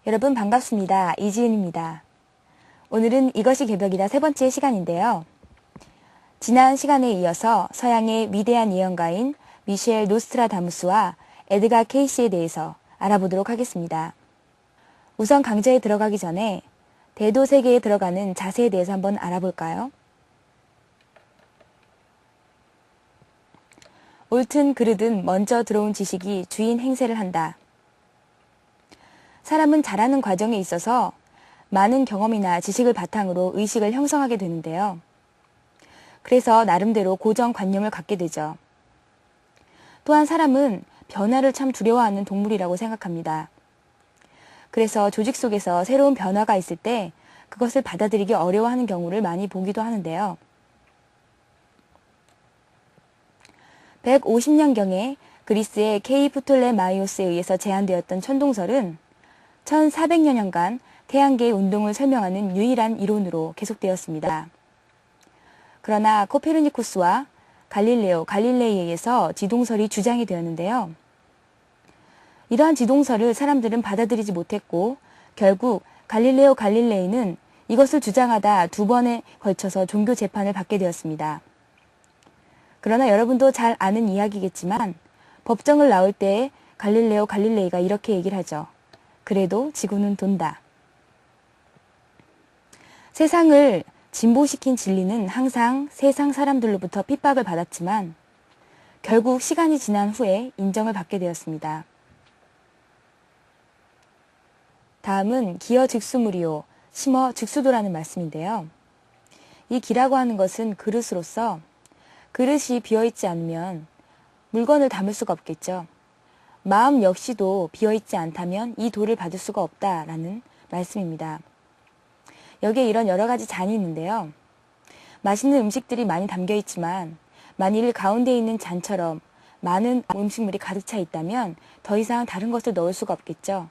여러분 반갑습니다. 이지은입니다. 오늘은 이것이 개벽이다 세 번째 시간인데요. 지난 시간에 이어서 서양의 위대한 예언가인 미셸 노스트라다무스와 에드가 케이시에 대해서 알아보도록 하겠습니다. 우선 강좌에 들어가기 전에 대도 세계에 들어가는 자세에 대해서 한번 알아볼까요? 옳든 그르든 먼저 들어온 지식이 주인 행세를 한다. 사람은 자라는 과정에 있어서 많은 경험이나 지식을 바탕으로 의식을 형성하게 되는데요. 그래서 나름대로 고정관념을 갖게 되죠. 또한 사람은 변화를 참 두려워하는 동물이라고 생각합니다. 그래서 조직 속에서 새로운 변화가 있을 때 그것을 받아들이기 어려워하는 경우를 많이 보기도 하는데요. 150년경에 그리스의 프톨레마이오스에 의해서 제안되었던 천동설은 1400여 년간 태양계의 운동을 설명하는 유일한 이론으로 계속되었습니다. 그러나 코페르니쿠스와 갈릴레오 갈릴레이에 의해서 지동설이 주장이 되었는데요. 이러한 지동설을 사람들은 받아들이지 못했고 결국 갈릴레오 갈릴레이는 이것을 주장하다 2번에 걸쳐서 종교 재판을 받게 되었습니다. 그러나 여러분도 잘 아는 이야기겠지만 법정을 나올 때 갈릴레오 갈릴레이가 이렇게 얘기를 하죠. 그래도 지구는 돈다. 세상을 진보시킨 진리는 항상 세상 사람들로부터 핍박을 받았지만 결국 시간이 지난 후에 인정을 받게 되었습니다. 다음은 기어 즉수무리요, 심어 즉수도라는 말씀인데요. 이 기라고 하는 것은 그릇으로서 그릇이 비어있지 않으면 물건을 담을 수가 없겠죠. 마음 역시도 비어있지 않다면 이 도를 받을 수가 없다라는 말씀입니다. 여기에 이런 여러 가지 잔이 있는데요. 맛있는 음식들이 많이 담겨 있지만 만일 가운데 있는 잔처럼 많은 음식물이 가득 차 있다면 더 이상 다른 것을 넣을 수가 없겠죠.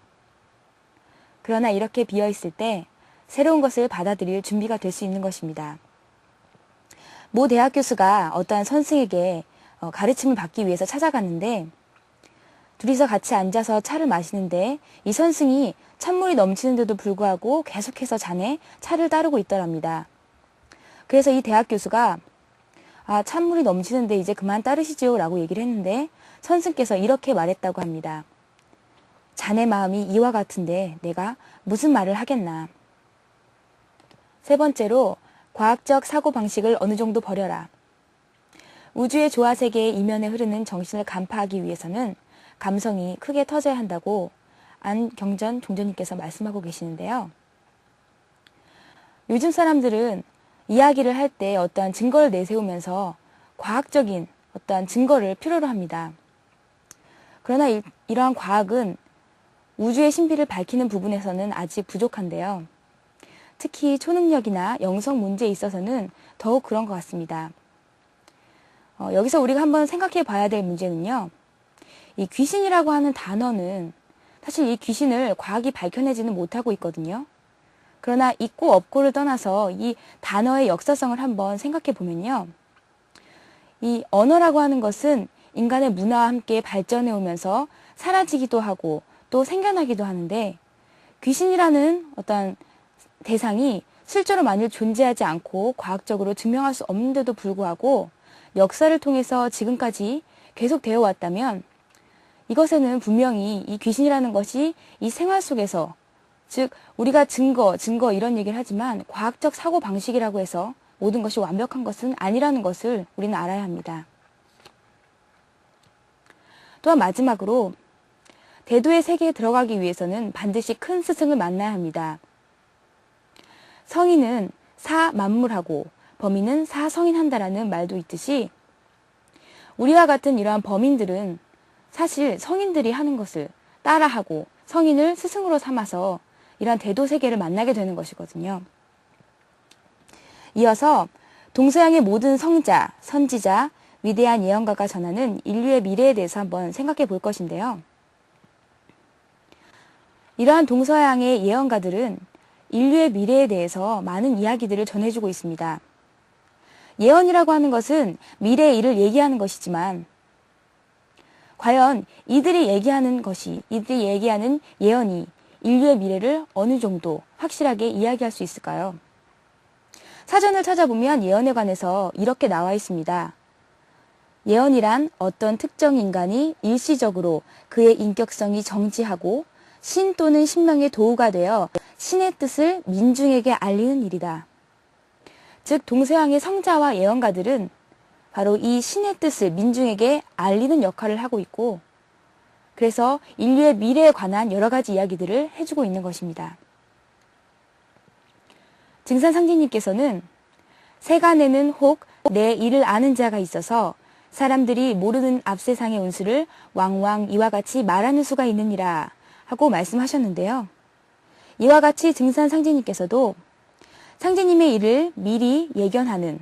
그러나 이렇게 비어 있을 때 새로운 것을 받아들일 준비가 될 수 있는 것입니다. 모 대학 교수가 어떠한 선생에게 가르침을 받기 위해서 찾아갔는데 둘이서 같이 앉아서 차를 마시는데 이 선생이 찬물이 넘치는데도 불구하고 계속해서 잔에 차를 따르고 있더랍니다. 그래서 이 대학 교수가 찬물이 넘치는데 이제 그만 따르시지요 라고 얘기를 했는데 선생께서 이렇게 말했다고 합니다. 자네 마음이 이와 같은데 내가 무슨 말을 하겠나. 세 번째로 과학적 사고방식을 어느 정도 버려라. 우주의 조화세계의 이면에 흐르는 정신을 간파하기 위해서는 감성이 크게 터져야 한다고 안경전 종전님께서 말씀하고 계시는데요. 요즘 사람들은 이야기를 할 때 어떠한 증거를 내세우면서 과학적인 어떠한 증거를 필요로 합니다. 그러나 이러한 과학은 우주의 신비를 밝히는 부분에서는 아직 부족한데요. 특히 초능력이나 영성 문제에 있어서는 더욱 그런 것 같습니다. 여기서 우리가 한번 생각해 봐야 될 문제는요. 이 귀신이라고 하는 단어는 사실 이 귀신을 과학이 밝혀내지는 못하고 있거든요. 그러나 있고 없고를 떠나서 이 단어의 역사성을 한번 생각해 보면요. 이 언어라고 하는 것은 인간의 문화와 함께 발전해 오면서 사라지기도 하고 또 생겨나기도 하는데 귀신이라는 어떤 대상이 실제로 만일 존재하지 않고 과학적으로 증명할 수 없는데도 불구하고 역사를 통해서 지금까지 계속되어 왔다면 이것에는 분명히 이 귀신이라는 것이 이 생활 속에서 즉 우리가 증거 이런 얘기를 하지만 과학적 사고방식이라고 해서 모든 것이 완벽한 것은 아니라는 것을 우리는 알아야 합니다. 또한 마지막으로 대도의 세계에 들어가기 위해서는 반드시 큰 스승을 만나야 합니다. 성인은 사만물하고 범인은 사성인한다라는 말도 있듯이 우리와 같은 이러한 범인들은 사실 성인들이 하는 것을 따라하고 성인을 스승으로 삼아서 이러한 대도 세계를 만나게 되는 것이거든요. 이어서 동서양의 모든 성자, 선지자, 위대한 예언가가 전하는 인류의 미래에 대해서 한번 생각해 볼 것인데요. 이러한 동서양의 예언가들은 인류의 미래에 대해서 많은 이야기들을 전해주고 있습니다. 예언이라고 하는 것은 미래의 일을 얘기하는 것이지만 과연 이들이 얘기하는 예언이 인류의 미래를 어느 정도 확실하게 이야기할 수 있을까요? 사전을 찾아보면 예언에 관해서 이렇게 나와 있습니다. 예언이란 어떤 특정 인간이 일시적으로 그의 인격성이 정지하고 신 또는 신명의 도구가 되어 신의 뜻을 민중에게 알리는 일이다. 즉 동서양의 성자와 예언가들은 바로 이 신의 뜻을 민중에게 알리는 역할을 하고 있고, 그래서 인류의 미래에 관한 여러 가지 이야기들을 해주고 있는 것입니다. 증산상제님께서는 세간에는 혹 내 일을 아는 자가 있어서 사람들이 모르는 앞세상의 운수를 왕왕 이와 같이 말하는 수가 있느니라 하고 말씀하셨는데요. 이와 같이 증산상제님께서도 상제님의 일을 미리 예견하는,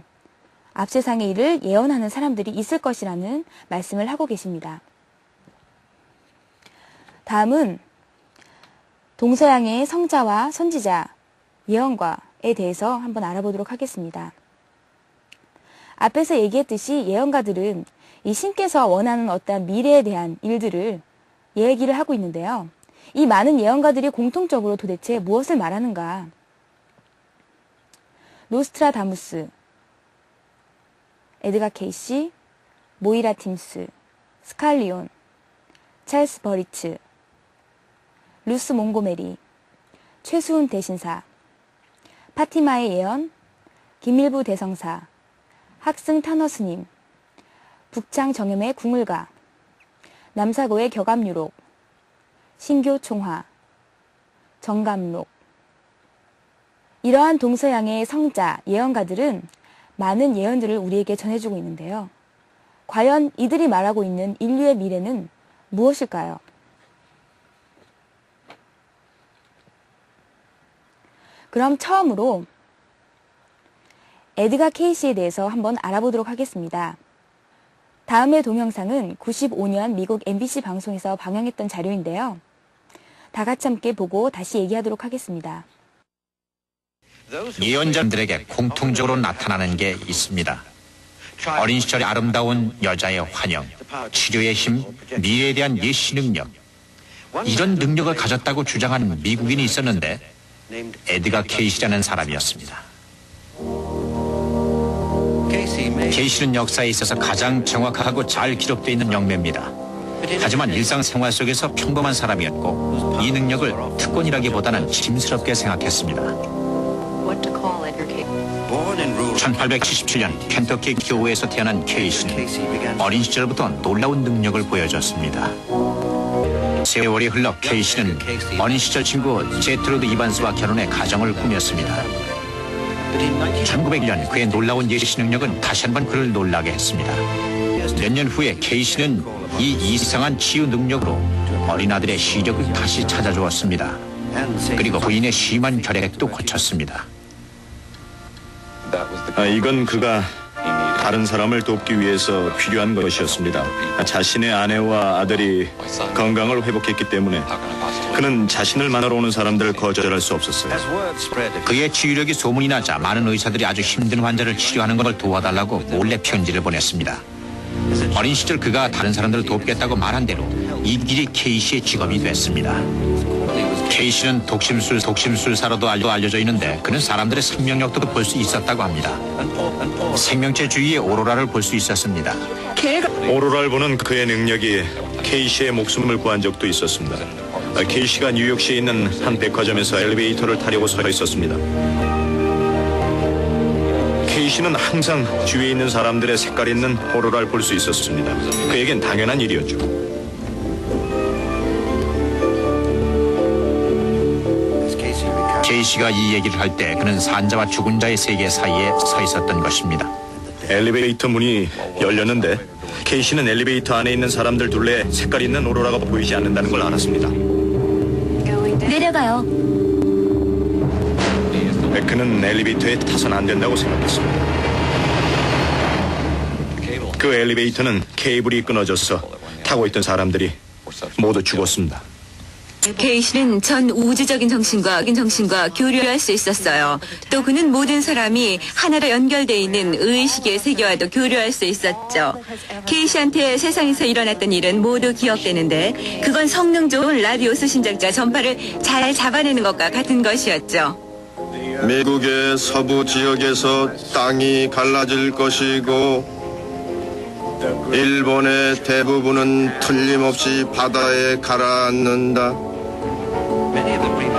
앞세상의 일을 예언하는 사람들이 있을 것이라는 말씀을 하고 계십니다. 다음은 동서양의 성자와 선지자, 예언가에 대해서 한번 알아보도록 하겠습니다. 앞에서 얘기했듯이 예언가들은 이 신께서 원하는 어떠한 미래에 대한 일들을 얘기를 하고 있는데요. 이 많은 예언가들이 공통적으로 도대체 무엇을 말하는가? 노스트라다무스, 에드가 케이시, 모이라 팀스, 스칼리온, 찰스 버리츠, 루스 몽고메리, 최수훈 대신사, 파티마의 예언, 김일부 대성사, 학승 타너스님, 북창 정염의 궁을가, 남사고의 격암유록, 신교 총화, 정감록. 이러한 동서양의 성자, 예언가들은 많은 예언들을 우리에게 전해주고 있는데요. 과연 이들이 말하고 있는 인류의 미래는 무엇일까요? 그럼 처음으로 에드가 케이시에 대해서 한번 알아보도록 하겠습니다. 다음의 동영상은 95년 미국 MBC 방송에서 방영했던 자료인데요. 다 같이 함께 보고 다시 얘기하도록 하겠습니다. 예언자들에게 공통적으로 나타나는 게 있습니다. 어린 시절의 아름다운 여자의 환영, 치료의 힘, 미래에 대한 예시 능력. 이런 능력을 가졌다고 주장하는 미국인이 있었는데 에드가 케이시라는 사람이었습니다. 케이시는 역사에 있어서 가장 정확하고 잘 기록되어 있는 영매입니다. 하지만 일상생활 속에서 평범한 사람이었고 이 능력을 특권이라기보다는 짐스럽게 생각했습니다. 1877년 켄터키 교우에서 태어난 케이시는 어린 시절부터 놀라운 능력을 보여줬습니다. 세월이 흘러 케이시는 어린 시절 친구 제트로드 이반스와 결혼해 가정을 꾸몄습니다. 1901년 그의 놀라운 예시 능력은 다시 한번 그를 놀라게 했습니다. 몇 년 후에 케이시는 이 이상한 치유 능력으로 어린아들의 시력을 다시 찾아주었습니다. 그리고 부인의 심한 결핵도 고쳤습니다. 이건 그가 다른 사람을 돕기 위해서 필요한 것이었습니다. 자신의 아내와 아들이 건강을 회복했기 때문에 그는 자신을 만나러 오는 사람들을 거절할 수 없었어요. 그의 치유력이 소문이 나자 많은 의사들이 아주 힘든 환자를 치료하는 걸 도와달라고 몰래 편지를 보냈습니다. 어린 시절 그가 다른 사람들을 돕겠다고 말한 대로 이 길이 케이시의 직업이 됐습니다. 케이시는 독심술사로도 알려져 있는데 그는 사람들의 생명력도 볼 수 있었다고 합니다. 생명체 주위에 오로라를 볼 수 있었습니다. 오로라를 보는 그의 능력이 케이시의 목숨을 구한 적도 있었습니다. 케이시가 뉴욕시에 있는 한 백화점에서 엘리베이터를 타려고 서 있었습니다. 케이시는 항상 주위에 있는 사람들의 색깔 있는 오로라를 볼 수 있었습니다. 그에겐 당연한 일이었죠. 케이시가 이 얘기를 할 때 그는 산자와 죽은 자의 세계 사이에 서 있었던 것입니다. 엘리베이터 문이 열렸는데 케이시는 엘리베이터 안에 있는 사람들 둘레에 색깔 있는 오로라가 보이지 않는다는 걸 알았습니다. 내려가요. 그는 엘리베이터에 타선 안 된다고 생각했습니다. 그 엘리베이터는 케이블이 끊어져서 타고 있던 사람들이 모두 죽었습니다. 케이시는 전 우주적인 정신과 교류할 수 있었어요. 또 그는 모든 사람이 하나로 연결돼 있는 의식의 세계와도 교류할 수 있었죠. 케이시한테 세상에서 일어났던 일은 모두 기억되는데 그건 성능 좋은 라디오 수신자가 전파를 잘 잡아내는 것과 같은 것이었죠. 미국의 서부 지역에서 땅이 갈라질 것이고 일본의 대부분은 틀림없이 바다에 가라앉는다.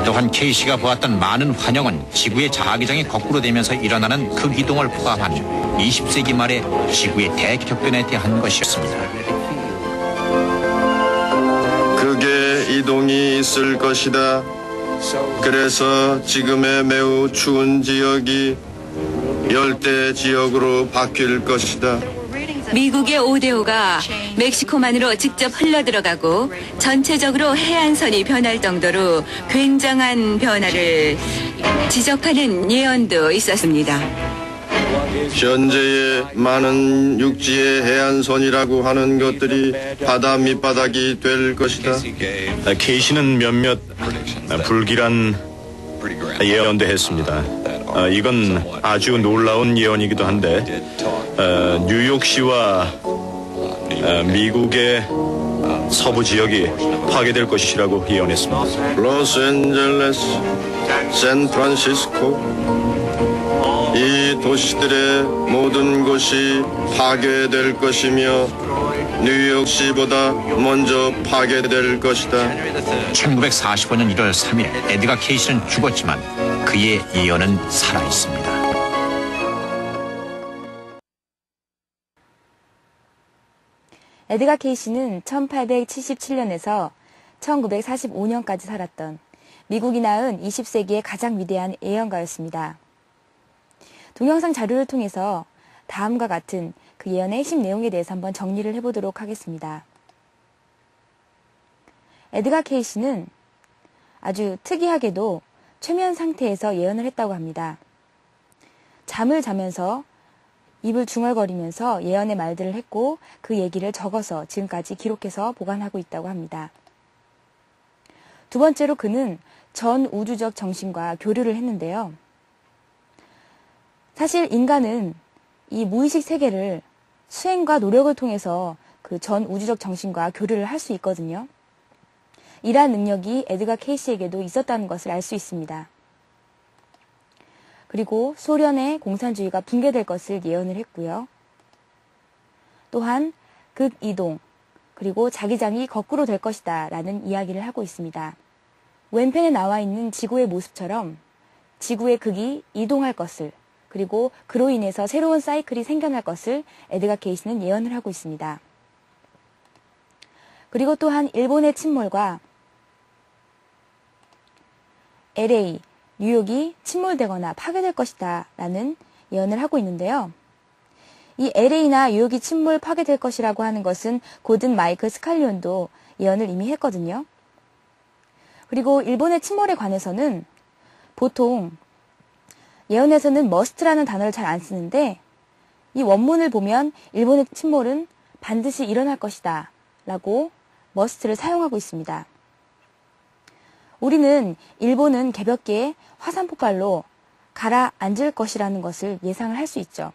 또한 케이시가 보았던 많은 환영은 지구의 자기장이 거꾸로 되면서 일어나는 극이동을 포함한 20세기 말의 지구의 대격변에 대한 것이었습니다. 극의 이동이 있을 것이다. 그래서 지금의 매우 추운 지역이 열대 지역으로 바뀔 것이다. 미국의 오데오가 멕시코만으로 직접 흘러들어가고 전체적으로 해안선이 변할 정도로 굉장한 변화를 지적하는 예언도 있었습니다. 현재의 많은 육지의 해안선이라고 하는 것들이 바다 밑바닥이 될 것이다. 케이시는 몇몇 불길한 예언도 했습니다. 이건 아주 놀라운 예언이기도 한데 뉴욕시와 미국의 서부 지역이 파괴될 것이라고 예언했습니다. 로스앤젤레스, 샌프란시스코 이 도시들의 모든 곳이 파괴될 것이며 뉴욕시보다 먼저 파괴될 것이다. 1945년 1월 3일 에드가 케이시는 죽었지만 그의 예언은 살아있습니다. 에드가 케이시는 1877년에서 1945년까지 살았던 미국이 낳은 20세기의 가장 위대한 예언가였습니다. 동영상 자료를 통해서 다음과 같은 그 예언의 핵심 내용에 대해서 한번 정리를 해보도록 하겠습니다. 에드가 케이시는 아주 특이하게도 최면 상태에서 예언을 했다고 합니다. 잠을 자면서 입을 중얼거리면서 예언의 말들을 했고 그 얘기를 적어서 지금까지 기록해서 보관하고 있다고 합니다. 두 번째로 그는 전 우주적 정신과 교류를 했는데요. 사실 인간은 이 무의식 세계를 수행과 노력을 통해서 그 전 우주적 정신과 교류를 할 수 있거든요. 이러한 능력이 에드가 케이시에게도 있었다는 것을 알 수 있습니다. 그리고 소련의 공산주의가 붕괴될 것을 예언을 했고요. 또한 극이동, 그리고 자기장이 거꾸로 될 것이다 라는 이야기를 하고 있습니다. 왼편에 나와 있는 지구의 모습처럼 지구의 극이 이동할 것을, 그리고 그로 인해서 새로운 사이클이 생겨날 것을 에드가 케이시는 예언을 하고 있습니다. 그리고 또한 일본의 침몰과 LA, 뉴욕이 침몰되거나 파괴될 것이다 라는 예언을 하고 있는데요. 이 LA나 뉴욕이 침몰 파괴될 것이라고 하는 것은 고든 마이클 스칼리온도 예언을 이미 했거든요. 그리고 일본의 침몰에 관해서는 보통 예언에서는 must라는 단어를 잘 안 쓰는데 이 원문을 보면 일본의 침몰은 반드시 일어날 것이다 라고 must를 사용하고 있습니다. 우리는 일본은 개벽기에 화산 폭발로 가라앉을 것이라는 것을 예상을 할 수 있죠.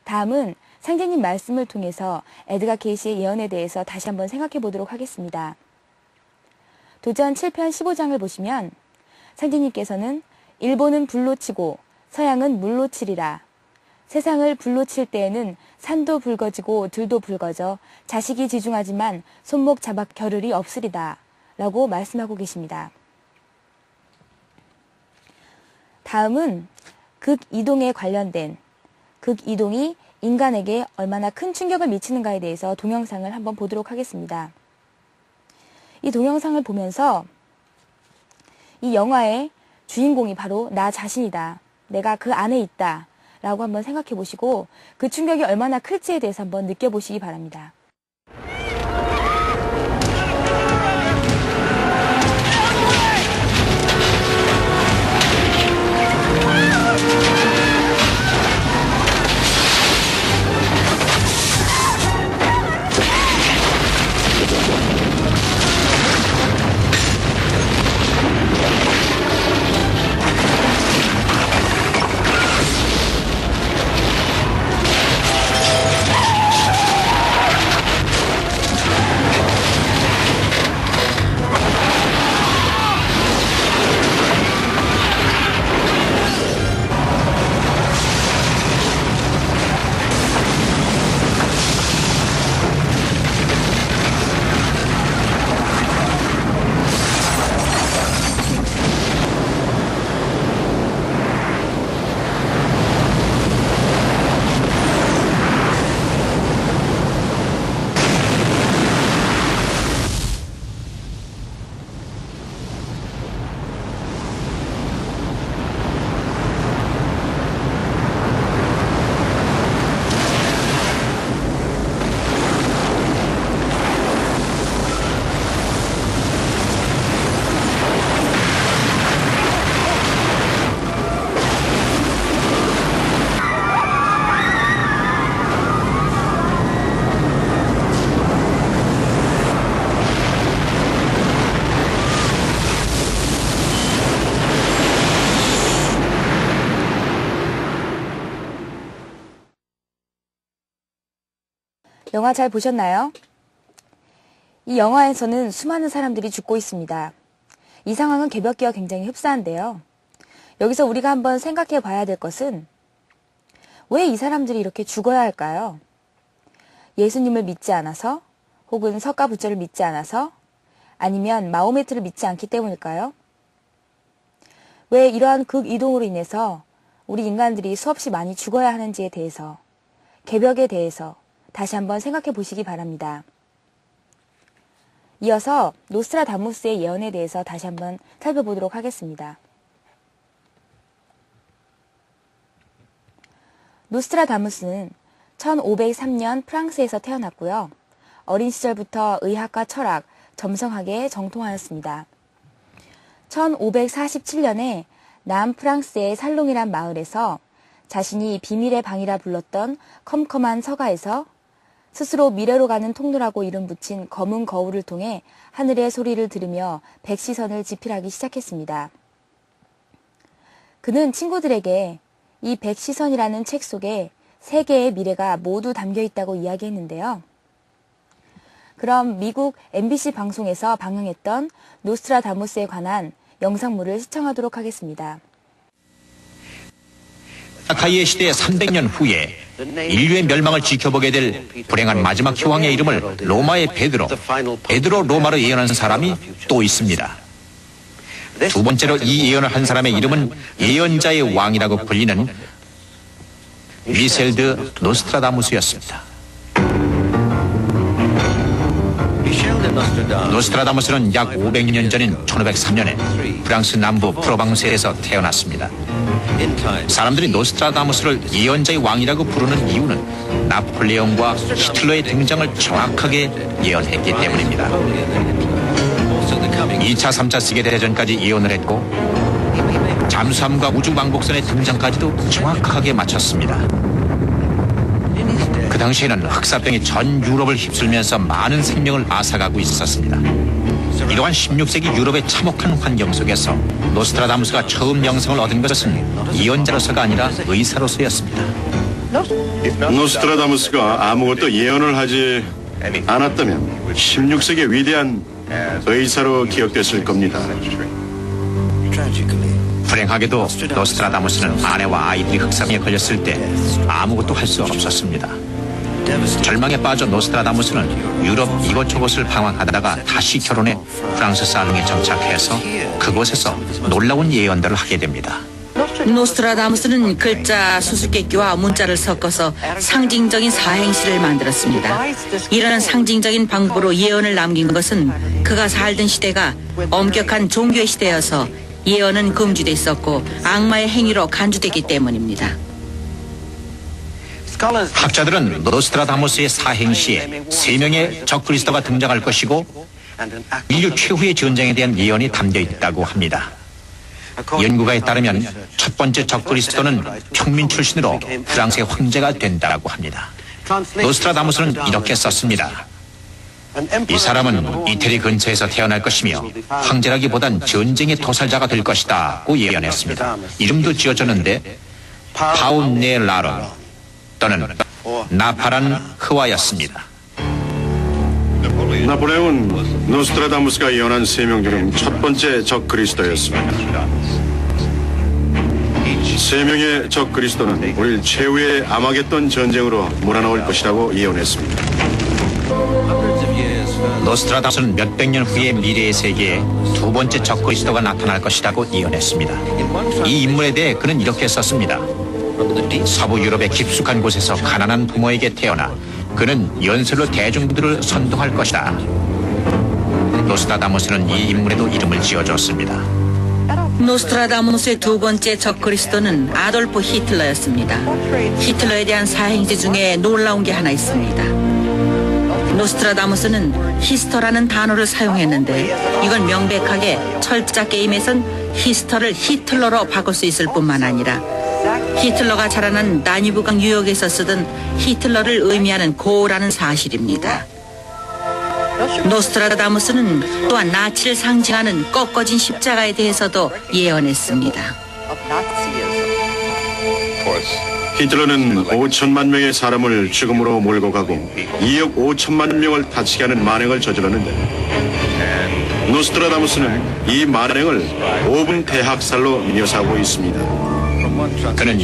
다음은 상제님 말씀을 통해서 에드가 케이시의 예언에 대해서 다시 한번 생각해 보도록 하겠습니다. 도전 7편 15장을 보시면 상제님께서는 일본은 불로 치고 서양은 물로 치리라. 세상을 불로 칠 때에는 산도 붉어지고 들도 붉어져 자식이 지중하지만 손목 잡아 겨를이 없으리다 라고 말씀하고 계십니다. 다음은 극이동에 관련된 극이동이 인간에게 얼마나 큰 충격을 미치는가에 대해서 동영상을 한번 보도록 하겠습니다. 이 동영상을 보면서 이 영화의 주인공이 바로 나 자신이다. 내가 그 안에 있다. 라고 한번 생각해 보시고 그 충격이 얼마나 클지에 대해서 한번 느껴보시기 바랍니다. 영화 잘 보셨나요? 이 영화에서는 수많은 사람들이 죽고 있습니다. 이 상황은 개벽기와 굉장히 흡사한데요. 여기서 우리가 한번 생각해 봐야 될 것은 왜 이 사람들이 이렇게 죽어야 할까요? 예수님을 믿지 않아서? 혹은 석가부처를 믿지 않아서? 아니면 마호메트를 믿지 않기 때문일까요? 왜 이러한 극이동으로 인해서 우리 인간들이 수없이 많이 죽어야 하는지에 대해서, 개벽에 대해서 다시 한번 생각해 보시기 바랍니다. 이어서 노스트라다무스의 예언에 대해서 다시 한번 살펴보도록 하겠습니다. 노스트라다무스는 1503년 프랑스에서 태어났고요. 어린 시절부터 의학과 철학, 점성학에 정통하였습니다. 1547년에 남프랑스의 살롱이란 마을에서 자신이 비밀의 방이라 불렀던 컴컴한 서가에서 스스로 미래로 가는 통로라고 이름 붙인 검은 거울을 통해 하늘의 소리를 들으며 백시선을 지필하기 시작했습니다. 그는 친구들에게 이 백시선이라는 책 속에 세계의 미래가 모두 담겨 있다고 이야기했는데요. 그럼 미국 MBC 방송에서 방영했던 노스트라다무스에 관한 영상물을 시청하도록 하겠습니다. 아카이의 시대 300년 후에 인류의 멸망을 지켜보게 될 불행한 마지막 휴왕의 이름을 로마의 베드로 로마로 예언한 사람이 또 있습니다. 두 번째로 이 예언을 한 사람의 이름은 예언자의 왕이라고 불리는 미셸 드 노스트라다무스였습니다. 노스트라다무스는 약 500년 전인 1503년에 프랑스 남부 프로방스에서 태어났습니다. 사람들이 노스트라다무스를 예언자의 왕이라고 부르는 이유는 나폴레옹과 히틀러의 등장을 정확하게 예언했기 때문입니다. 2차, 3차 세계대전까지 예언을 했고 잠수함과 우주왕복선의 등장까지도 정확하게 맞췄습니다. 그 당시에는 흑사병이 전 유럽을 휩쓸면서 많은 생명을 앗아가고 있었습니다. 이러한 16세기 유럽의 참혹한 환경 속에서 노스트라다무스가 처음 명성을 얻은 것은 예언자로서가 아니라 의사로서였습니다. 노스트라다무스가 아무것도 예언을 하지 않았다면 16세기 위대한 의사로 기억됐을 겁니다. 불행하게도 노스트라다무스는 아내와 아이들이 흑사병에 걸렸을 때 아무것도 할 수 없었습니다. 절망에 빠져 노스트라다무스는 유럽 이곳저곳을 방황하다가 다시 결혼해 프랑스 살롱에 정착해서 그곳에서 놀라운 예언들을 하게 됩니다. 노스트라다무스는 글자 수수께끼와 문자를 섞어서 상징적인 사행시를 만들었습니다. 이런 상징적인 방법으로 예언을 남긴 것은 그가 살던 시대가 엄격한 종교의 시대여서 예언은 금지됐었고 악마의 행위로 간주됐기 때문입니다. 학자들은 노스트라다무스의 사행시에 3명의 적그리스도가 등장할 것이고 인류 최후의 전쟁에 대한 예언이 담겨 있다고 합니다. 연구가에 따르면 첫 번째 적그리스도는 평민 출신으로 프랑스의 황제가 된다고 합니다. 노스트라다무스는 이렇게 썼습니다. 이 사람은 이태리 근처에서 태어날 것이며 황제라기보단 전쟁의 토살자가 될 것이다고 예언했습니다. 이름도 지어졌는데 파운네라론 또는 나파란 흐와였습니다. 나폴레옹은 노스트라다무스가 예언한 3명 중 첫 번째 적그리스도였습니다. 3명의 적그리스도는 우리를 최후의 아마겟돈 전쟁으로 몰아넣을 것이라고 예언했습니다. 노스트라다무스는 몇백 년 후의 미래의 세계에 두 번째 적그리스도가 나타날 것이라고 예언했습니다. 이 인물에 대해 그는 이렇게 썼습니다. 서부 유럽의 깊숙한 곳에서 가난한 부모에게 태어나 그는 연설로 대중들을 선동할 것이다. 노스트라다무스는 이 인물에도 이름을 지어줬습니다. 노스트라다무스의 두 번째 적그리스도는 아돌프 히틀러였습니다. 히틀러에 대한 사행시 중에 놀라운 게 하나 있습니다. 노스트라다무스는 히스터라는 단어를 사용했는데 이건 명백하게 철자 게임에선 히스터를 히틀러로 바꿀 수 있을 뿐만 아니라 히틀러가 자라난 다뉴브강 유역에서 쓰던 히틀러를 의미하는 고라는 사실입니다. 노스트라다무스는 또한 나치를 상징하는 꺾어진 십자가에 대해서도 예언했습니다. 히틀러는 5천만 명의 사람을 죽음으로 몰고 가고 2억 5천만 명을 다치게 하는 만행을 저질렀는데 노스트라다무스는 이 만행을 5분 대학살로 묘사하고 있습니다. 그는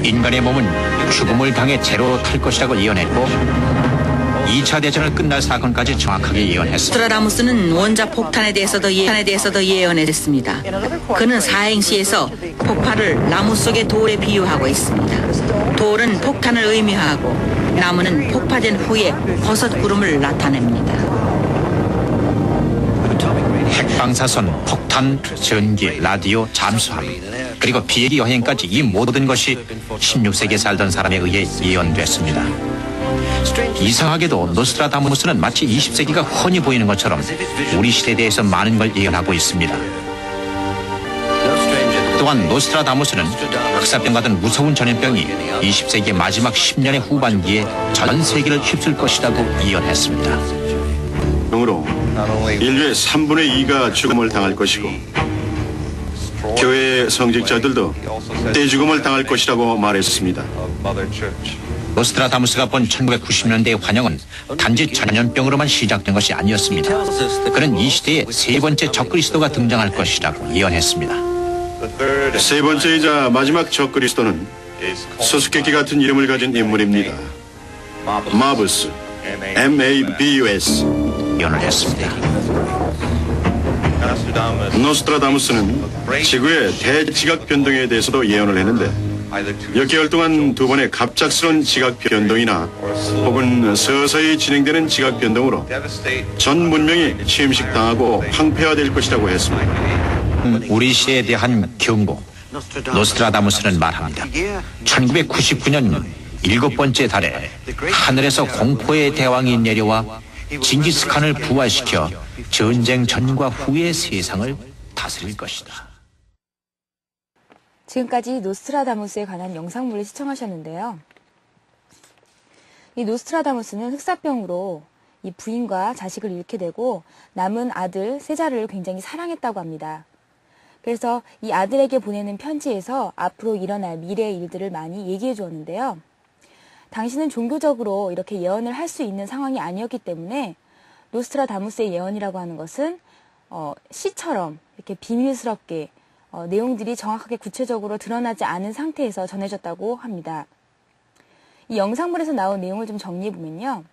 인간의 몸은 죽음을 당해 제로로 탈 것이라고 예언했고 2차 대전을 끝날 사건까지 정확하게 예언했습니다. 노스트라다무스는 원자 폭탄에 대해서도 예언했습니다. 그는 사행시에서 폭발을 나무 속의 돌에 비유하고 있습니다. 돌은 폭탄을 의미하고 나무는 폭파된 후에 버섯 구름을 나타냅니다. 핵방사선, 폭탄, 전기, 라디오, 잠수함 그리고 비행기 여행까지 이 모든 것이 16세기에 살던 사람에 의해 예언됐습니다. 이상하게도 노스트라다무스는 마치 20세기가 훤히 보이는 것처럼 우리 시대에 대해서 많은 걸 예언하고 있습니다. 또한 노스트라다무스는 흑사병 같은 무서운 전염병이 20세기의 마지막 10년의 후반기에 전 세계를 휩쓸 것이라고 예언했습니다. 병으로 인류의 3분의 2가 죽음을 당할 것이고 교회의 성직자들도 떼죽음을 당할 것이라고 말했습니다. 노스트라다무스가 본 1990년대의 환영은 단지 전염병으로만 시작된 것이 아니었습니다. 그는 이 시대에 세 번째 적그리스도가 등장할 것이라고 예언했습니다. 세 번째이자 마지막 적그리스도는 수수께끼 같은 이름을 가진 인물입니다. 마부스, MABUS. 예언을 했습니다. 노스트라다무스는 지구의 대지각 변동에 대해서도 예언을 했는데 몇 개월 동안 두 번의 갑작스러운 지각 변동이나 혹은 서서히 진행되는 지각 변동으로 전 문명이 침식당하고 황폐화될 것이라고 했습니다. 우리 시대에 대한 경고. 노스트라다무스는 말합니다. 1999년 7번째 달에 하늘에서 공포의 대왕이 내려와 징기스칸을 부활시켜 전쟁 전과 후의 세상을 다스릴 것이다. 지금까지 노스트라다무스에 관한 영상물을 시청하셨는데요. 이 노스트라다무스는 흑사병으로 이 부인과 자식을 잃게 되고 남은 아들 세자를 굉장히 사랑했다고 합니다. 그래서 이 아들에게 보내는 편지에서 앞으로 일어날 미래의 일들을 많이 얘기해 주었는데요. 당시는 종교적으로 이렇게 예언을 할 수 있는 상황이 아니었기 때문에 노스트라다무스의 예언이라고 하는 것은 시처럼 이렇게 비밀스럽게 내용들이 정확하게 구체적으로 드러나지 않은 상태에서 전해졌다고 합니다. 이 영상물에서 나온 내용을 좀 정리해보면요.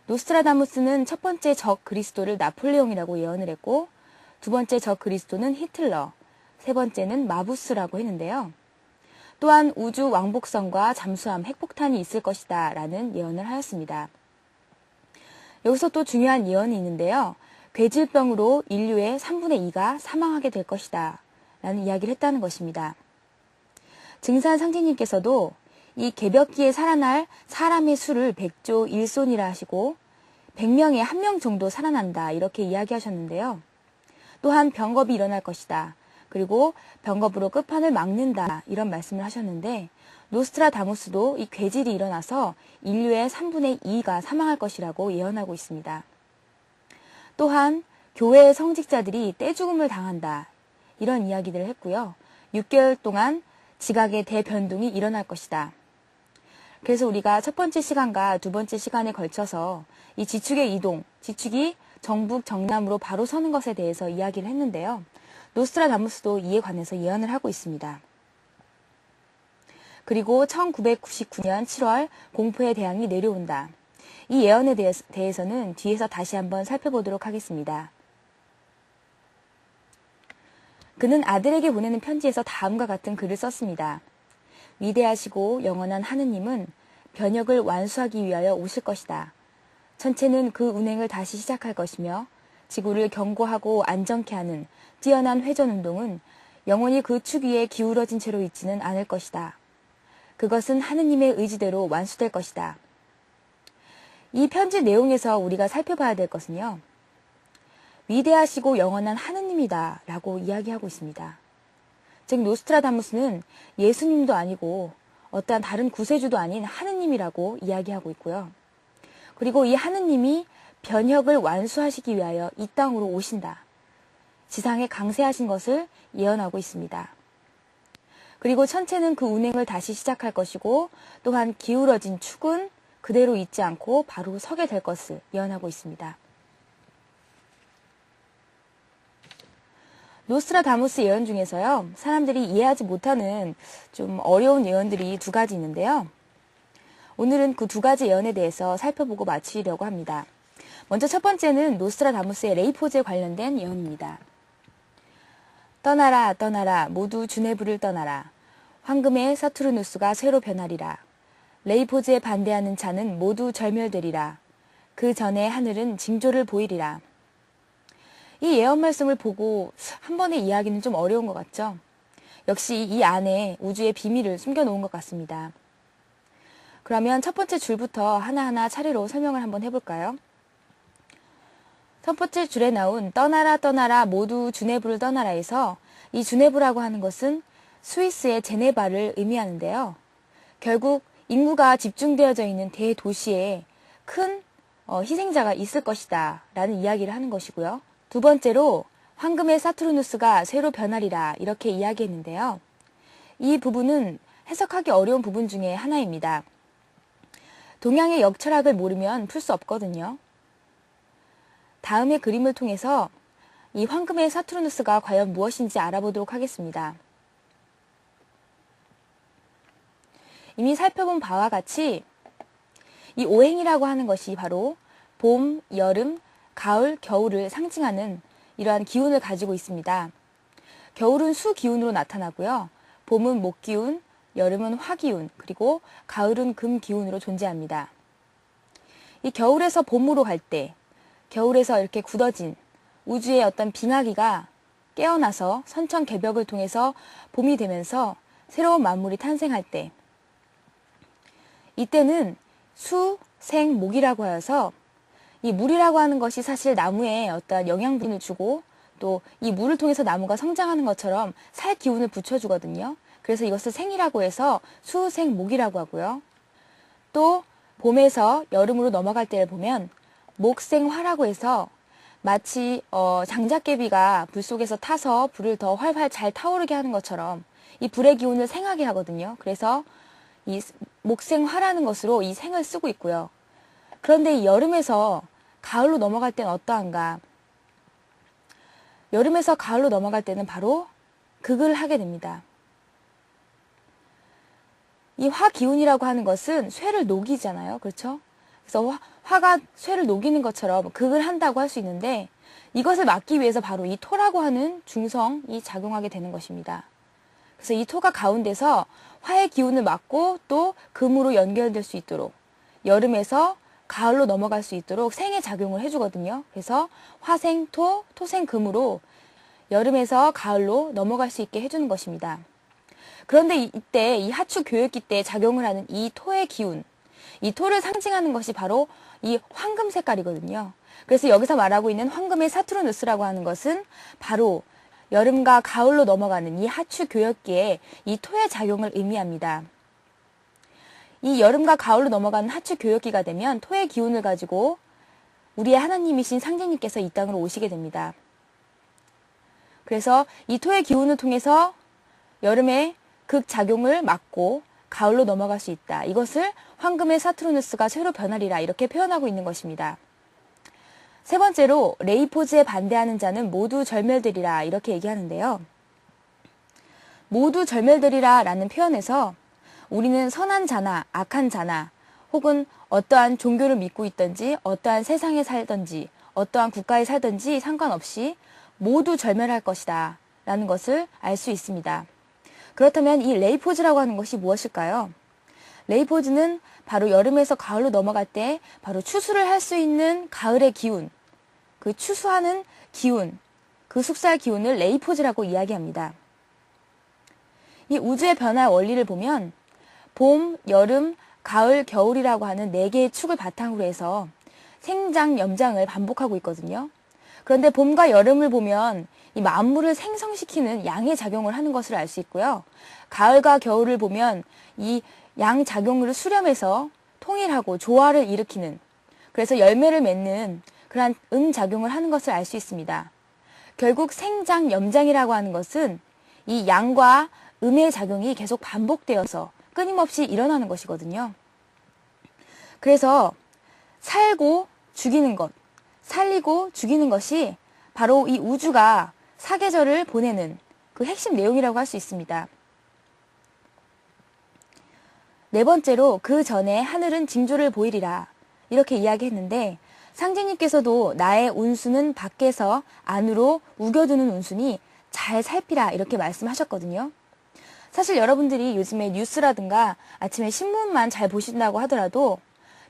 노스트라다무스는 첫 번째 적 그리스도를 나폴레옹이라고 예언을 했고 두 번째 적 그리스도는 히틀러, 세 번째는 마부스라고 했는데요. 또한 우주 왕복선과 잠수함, 핵폭탄이 있을 것이다 라는 예언을 하였습니다. 여기서 또 중요한 예언이 있는데요. 괴질병으로 인류의 3분의 2가 사망하게 될 것이다 라는 이야기를 했다는 것입니다. 증산 상제님께서도 이 개벽기에 살아날 사람의 수를 100조 1손이라 하시고 100명에 1명 정도 살아난다 이렇게 이야기하셨는데요. 또한 병겁이 일어날 것이다. 그리고 병겁으로 끝판을 막는다 이런 말씀을 하셨는데 노스트라다무스도 이 괴질이 일어나서 인류의 3분의 2가 사망할 것이라고 예언하고 있습니다. 또한 교회의 성직자들이 떼죽음을 당한다 이런 이야기들을 했고요. 6개월 동안 지각의 대변동이 일어날 것이다. 그래서 우리가 첫 번째 시간과 두 번째 시간에 걸쳐서 이 지축의 이동, 지축이 정북, 정남으로 바로 서는 것에 대해서 이야기를 했는데요. 노스트라다무스도 이에 관해서 예언을 하고 있습니다. 그리고 1999년 7월 공포의 대왕이 내려온다. 이 예언에 대해서는 뒤에서 다시 한번 살펴보도록 하겠습니다. 그는 아들에게 보내는 편지에서 다음과 같은 글을 썼습니다. 위대하시고 영원한 하느님은 변혁을 완수하기 위하여 오실 것이다. 천체는 그 운행을 다시 시작할 것이며 지구를 견고하고 안정케 하는 뛰어난 회전운동은 영원히 그 축 위에 기울어진 채로 있지는 않을 것이다. 그것은 하느님의 의지대로 완수될 것이다. 이 편지 내용에서 우리가 살펴봐야 될 것은요. 위대하시고 영원한 하느님이다 라고 이야기하고 있습니다. 즉 노스트라다무스는 예수님도 아니고 어떠한 다른 구세주도 아닌 하느님이라고 이야기하고 있고요. 그리고 이 하느님이 변혁을 완수하시기 위하여 이 땅으로 오신다. 지상에 강세하신 것을 예언하고 있습니다. 그리고 천체는 그 운행을 다시 시작할 것이고 또한 기울어진 축은 그대로 있지 않고 바로 서게 될 것을 예언하고 있습니다. 노스트라다무스 예언 중에서요, 사람들이 이해하지 못하는 좀 어려운 예언들이 두 가지 있는데요. 오늘은 그 두 가지 예언에 대해서 살펴보고 마치려고 합니다. 먼저 첫 번째는 노스트라다무스의 레이포즈에 관련된 예언입니다. 떠나라 떠나라 모두 주네부를 떠나라. 황금의 사투르누스가 쇠로 변하리라. 레이포즈에 반대하는 자는 모두 절멸되리라. 그 전에 하늘은 징조를 보이리라. 이 예언 말씀을 보고 한 번에 이해하기는 좀 어려운 것 같죠? 역시 이 안에 우주의 비밀을 숨겨놓은 것 같습니다. 그러면 첫 번째 줄부터 하나하나 차례로 설명을 한번 해볼까요? 첫 번째 줄에 나온 떠나라 떠나라 모두 주네부를 떠나라에서 이 주네부라고 하는 것은 스위스의 제네바를 의미하는데요. 결국 인구가 집중되어져 있는 대도시에 큰 희생자가 있을 것이다 라는 이야기를 하는 것이고요. 두 번째로 황금의 사투르누스가 쇠로 변하리라 이렇게 이야기했는데요. 이 부분은 해석하기 어려운 부분 중에 하나입니다. 동양의 역철학을 모르면 풀 수 없거든요. 다음의 그림을 통해서 이 황금의 사투르누스가 과연 무엇인지 알아보도록 하겠습니다. 이미 살펴본 바와 같이 이 오행이라고 하는 것이 바로 봄, 여름, 가을, 겨울을 상징하는 이러한 기운을 가지고 있습니다. 겨울은 수 기운으로 나타나고요. 봄은 목 기운, 여름은 화 기운, 그리고 가을은 금 기운으로 존재합니다. 이 겨울에서 봄으로 갈 때, 겨울에서 이렇게 굳어진 우주의 어떤 빙하기가 깨어나서 선천개벽을 통해서 봄이 되면서 새로운 만물이 탄생할 때, 이때는 수, 생, 목이라고 하여서 이 물이라고 하는 것이 사실 나무에 어떤 영양분을 주고 또 이 물을 통해서 나무가 성장하는 것처럼 살 기운을 붙여주거든요. 그래서 이것을 생이라고 해서 수, 생, 목이라고 하고요. 또 봄에서 여름으로 넘어갈 때를 보면 목, 생, 화라고 해서 마치 장작개비가 불 속에서 타서 불을 더 활활 잘 타오르게 하는 것처럼 이 불의 기운을 생하게 하거든요. 그래서 이 목생화라는 것으로 이 생을 쓰고 있고요. 그런데 이 여름에서 가을로 넘어갈 때는 어떠한가? 여름에서 가을로 넘어갈 때는 바로 극을 하게 됩니다. 이 화 기운이라고 하는 것은 쇠를 녹이잖아요. 그렇죠? 그래서 화가 쇠를 녹이는 것처럼 극을 한다고 할 수 있는데 이것을 막기 위해서 바로 이 토라고 하는 중성이 작용하게 되는 것입니다. 그래서 이 토가 가운데서 화의 기운을 막고 또 금으로 연결될 수 있도록 여름에서 가을로 넘어갈 수 있도록 생의 작용을 해주거든요. 그래서 화생토, 토생금으로 여름에서 가을로 넘어갈 수 있게 해주는 것입니다. 그런데 이때 이 하추 교역기 때 작용을 하는 이 토의 기운, 이 토를 상징하는 것이 바로 이 황금 색깔이거든요. 그래서 여기서 말하고 있는 황금의 사투르누스라고 하는 것은 바로 여름과 가을로 넘어가는 이 하추 교역기에 이 토의 작용을 의미합니다. 이 여름과 가을로 넘어가는 하추 교역기가 되면 토의 기운을 가지고 우리의 하나님이신 상제님께서 이 땅으로 오시게 됩니다. 그래서 이 토의 기운을 통해서 여름의 극작용을 막고 가을로 넘어갈 수 있다. 이것을 황금의 사투르누스가 쇠로 변하리라 이렇게 표현하고 있는 것입니다. 세 번째로 레이포즈에 반대하는 자는 모두 절멸되리라 이렇게 얘기하는데요. 모두 절멸되리라 라는 표현에서 우리는 선한 자나 악한 자나 혹은 어떠한 종교를 믿고 있든지 어떠한 세상에 살든지 어떠한 국가에 살든지 상관없이 모두 절멸할 것이다 라는 것을 알 수 있습니다. 그렇다면 이 레이포즈라고 하는 것이 무엇일까요? 레이포즈는 바로 여름에서 가을로 넘어갈 때 바로 추수를 할 수 있는 가을의 기운, 그 추수하는 기운, 그 숙살 기운을 레이포즈라고 이야기합니다. 이 우주의 변화 원리를 보면 봄, 여름, 가을, 겨울이라고 하는 4개의 축을 바탕으로 해서 생장, 염장을 반복하고 있거든요. 그런데 봄과 여름을 보면 이 만물을 생성시키는 양의 작용을 하는 것을 알 수 있고요. 가을과 겨울을 보면 이 양 작용을 수렴해서 통일하고 조화를 일으키는, 그래서 열매를 맺는 그러한 작용을 하는 것을 알 수 있습니다. 결국 생장, 염장이라고 하는 것은 이 양과 음의 작용이 계속 반복되어서 끊임없이 일어나는 것이거든요. 그래서 살고 죽이는 것, 살리고 죽이는 것이 바로 이 우주가 사계절을 보내는 그 핵심 내용이라고 할 수 있습니다. 네 번째로 그 전에 하늘은 징조를 보이리라 이렇게 이야기했는데 상제님께서도 나의 운수는 밖에서 안으로 우겨두는 운수니 잘 살피라 이렇게 말씀하셨거든요. 사실 여러분들이 요즘에 뉴스라든가 아침에 신문만 잘 보신다고 하더라도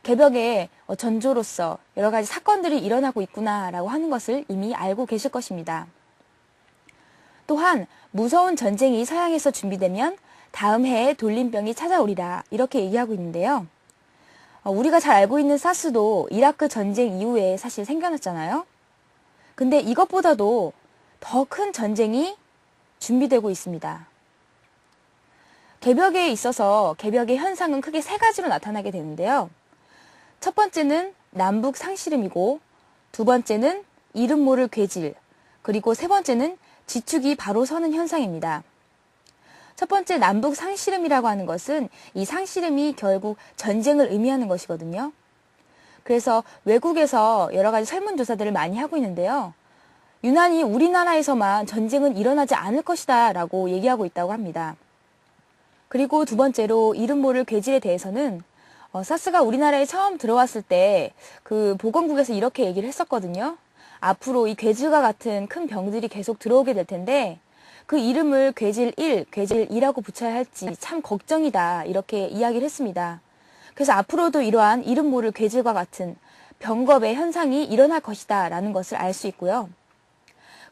개벽에 전조로서 여러 가지 사건들이 일어나고 있구나라고 하는 것을 이미 알고 계실 것입니다. 또한 무서운 전쟁이 서양에서 준비되면 다음 해에 돌림병이 찾아오리라 이렇게 얘기하고 있는데요. 우리가 잘 알고 있는 사스도 이라크 전쟁 이후에 사실 생겨났잖아요. 근데 이것보다도 더 큰 전쟁이 준비되고 있습니다. 개벽에 있어서 개벽의 현상은 크게 세 가지로 나타나게 되는데요. 첫 번째는 남북 상씨름이고 두 번째는 이름 모를 괴질 그리고 세 번째는 지축이 바로 서는 현상입니다. 첫 번째 남북 상씨름이라고 하는 것은 이 상씨름이 결국 전쟁을 의미하는 것이거든요. 그래서 외국에서 여러 가지 설문조사들을 많이 하고 있는데요. 유난히 우리나라에서만 전쟁은 일어나지 않을 것이다 라고 얘기하고 있다고 합니다. 그리고 두 번째로 이름 모를 괴질에 대해서는 사스가 우리나라에 처음 들어왔을 때 그 보건국에서 이렇게 얘기를 했었거든요. 앞으로 이 괴질과 같은 큰 병들이 계속 들어오게 될 텐데 그 이름을 괴질 1, 괴질 2라고 붙여야 할지 참 걱정이다 이렇게 이야기를 했습니다. 그래서 앞으로도 이러한 이름 모를 괴질과 같은 병겁의 현상이 일어날 것이다 라는 것을 알 수 있고요.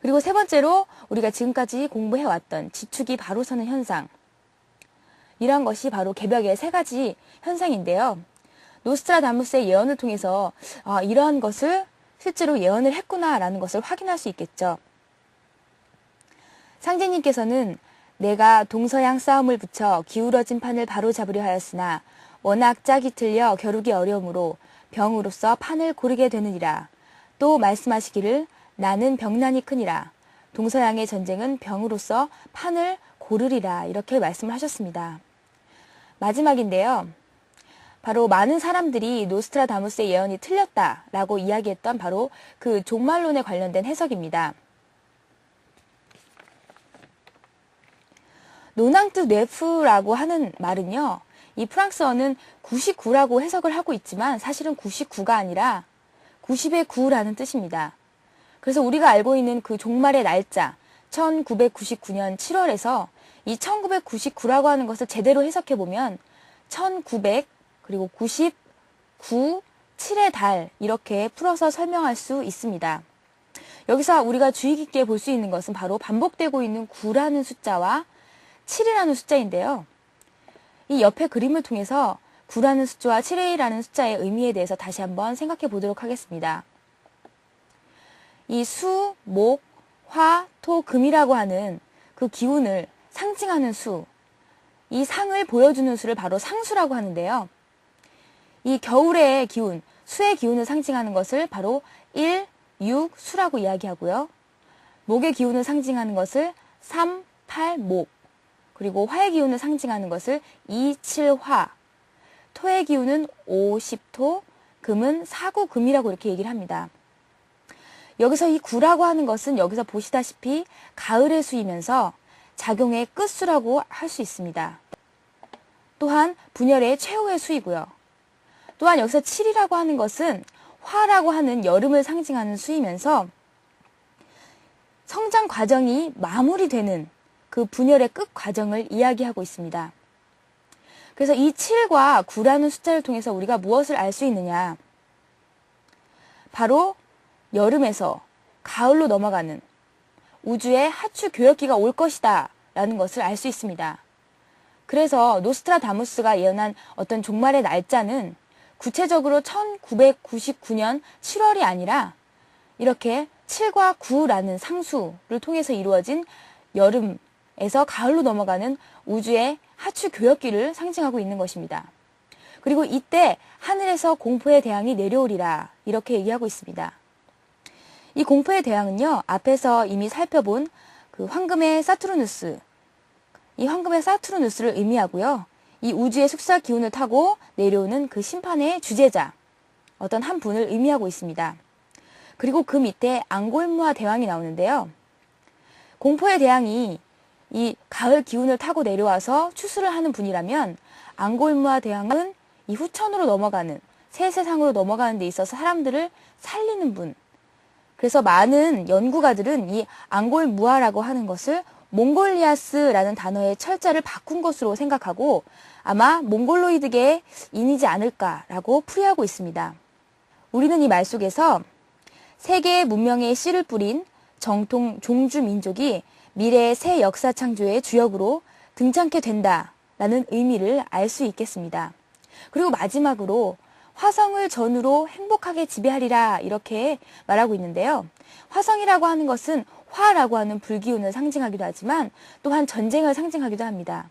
그리고 세 번째로 우리가 지금까지 공부해왔던 지축이 바로 서는 현상 이러한 것이 바로 개벽의 세 가지 현상인데요. 노스트라다무스의 예언을 통해서 이러한 것을 실제로 예언을 했구나라는 것을 확인할 수 있겠죠. 상제님께서는 내가 동서양 싸움을 붙여 기울어진 판을 바로잡으려 하였으나 워낙 짝이 틀려 겨루기 어려움으로 병으로서 판을 고르게 되느니라. 또 말씀하시기를 나는 병난이 크니라. 동서양의 전쟁은 병으로서 판을 고르리라 이렇게 말씀을 하셨습니다. 마지막인데요. 바로 많은 사람들이 노스트라다무스의 예언이 틀렸다라고 이야기했던 바로 그 종말론에 관련된 해석입니다. 노낭트 네프라고 하는 말은요. 이 프랑스어는 99라고 해석을 하고 있지만 사실은 99가 아니라 90의 9라는 뜻입니다. 그래서 우리가 알고 있는 그 종말의 날짜 1999년 7월에서 이 1999라고 하는 것을 제대로 해석해보면 1900 그리고 99, 7의 달 이렇게 풀어서 설명할 수 있습니다. 여기서 우리가 주의 깊게 볼 수 있는 것은 바로 반복되고 있는 9라는 숫자와 7이라는 숫자인데요. 이 옆에 그림을 통해서 9라는 숫자와 7이라는 숫자의 의미에 대해서 다시 한번 생각해 보도록 하겠습니다. 이 수, 목, 화, 토, 금이라고 하는 그 기운을 상징하는 수, 이 상을 보여주는 수를 바로 상수라고 하는데요. 이 겨울의 기운, 수의 기운을 상징하는 것을 바로 1, 6, 수라고 이야기하고요. 목의 기운을 상징하는 것을 3, 8, 목, 그리고 화의 기운을 상징하는 것을 2, 7, 화, 토의 기운은 5, 10, 토, 금은 4, 9, 금이라고 이렇게 얘기를 합니다. 여기서 이 구라고 하는 것은 여기서 보시다시피 가을의 수이면서 작용의 끝수라고 할 수 있습니다. 또한 분열의 최후의 수이고요. 또한 여기서 7이라고 하는 것은 화라고 하는 여름을 상징하는 수이면서 성장 과정이 마무리되는 그 분열의 끝 과정을 이야기하고 있습니다. 그래서 이 7과 9라는 숫자를 통해서 우리가 무엇을 알 수 있느냐? 바로 여름에서 가을로 넘어가는 우주의 하추 교역기가 올 것이다 라는 것을 알 수 있습니다. 그래서 노스트라다무스가 예언한 어떤 종말의 날짜는 구체적으로 1999년 7월이 아니라 이렇게 7과 9라는 상수를 통해서 이루어진 여름에서 가을로 넘어가는 우주의 하추 교역기를 상징하고 있는 것입니다. 그리고 이때 하늘에서 공포의 대왕이 내려오리라 이렇게 얘기하고 있습니다. 이 공포의 대왕은요, 앞에서 이미 살펴본 그 황금의 사투르누스, 이 황금의 사투르누스를 의미하고요. 이 우주의 숙사 기운을 타고 내려오는 그 심판의 주제자, 어떤 한 분을 의미하고 있습니다. 그리고 그 밑에 앙골무아 대왕이 나오는데요. 공포의 대왕이 이 가을 기운을 타고 내려와서 추수를 하는 분이라면 앙골무아 대왕은 이 후천으로 넘어가는, 새 세상으로 넘어가는 데 있어서 사람들을 살리는 분. 그래서 많은 연구가들은 이 앙골무아라고 하는 것을 몽골리아스라는 단어의 철자를 바꾼 것으로 생각하고 아마 몽골로이드계의 인이지 않을까라고 풀이하고 있습니다. 우리는 이 말 속에서 세계의 문명의 씨를 뿌린 정통 종주 민족이 미래의 새 역사 창조의 주역으로 등장케 된다라는 의미를 알 수 있겠습니다. 그리고 마지막으로 화성을 전후로 행복하게 지배하리라 이렇게 말하고 있는데요. 화성이라고 하는 것은 화라고 하는 불기운을 상징하기도 하지만 또한 전쟁을 상징하기도 합니다.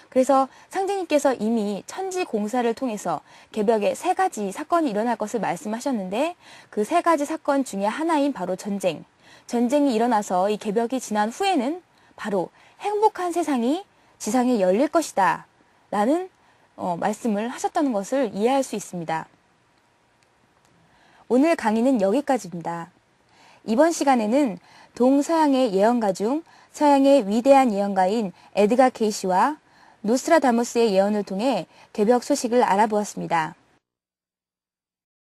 그래서 상제님께서 이미 천지 공사를 통해서 개벽에 3가지 사건이 일어날 것을 말씀하셨는데 그 3가지 사건 중에 하나인 바로 전쟁. 전쟁이 일어나서 이 개벽이 지난 후에는 바로 행복한 세상이 지상에 열릴 것이다 라는 말씀을 하셨다는 것을 이해할 수 있습니다. 오늘 강의는 여기까지입니다. 이번 시간에는 동서양의 예언가 중 서양의 위대한 예언가인 에드가 케이시와 노스트라다무스의 예언을 통해 개벽 소식을 알아보았습니다.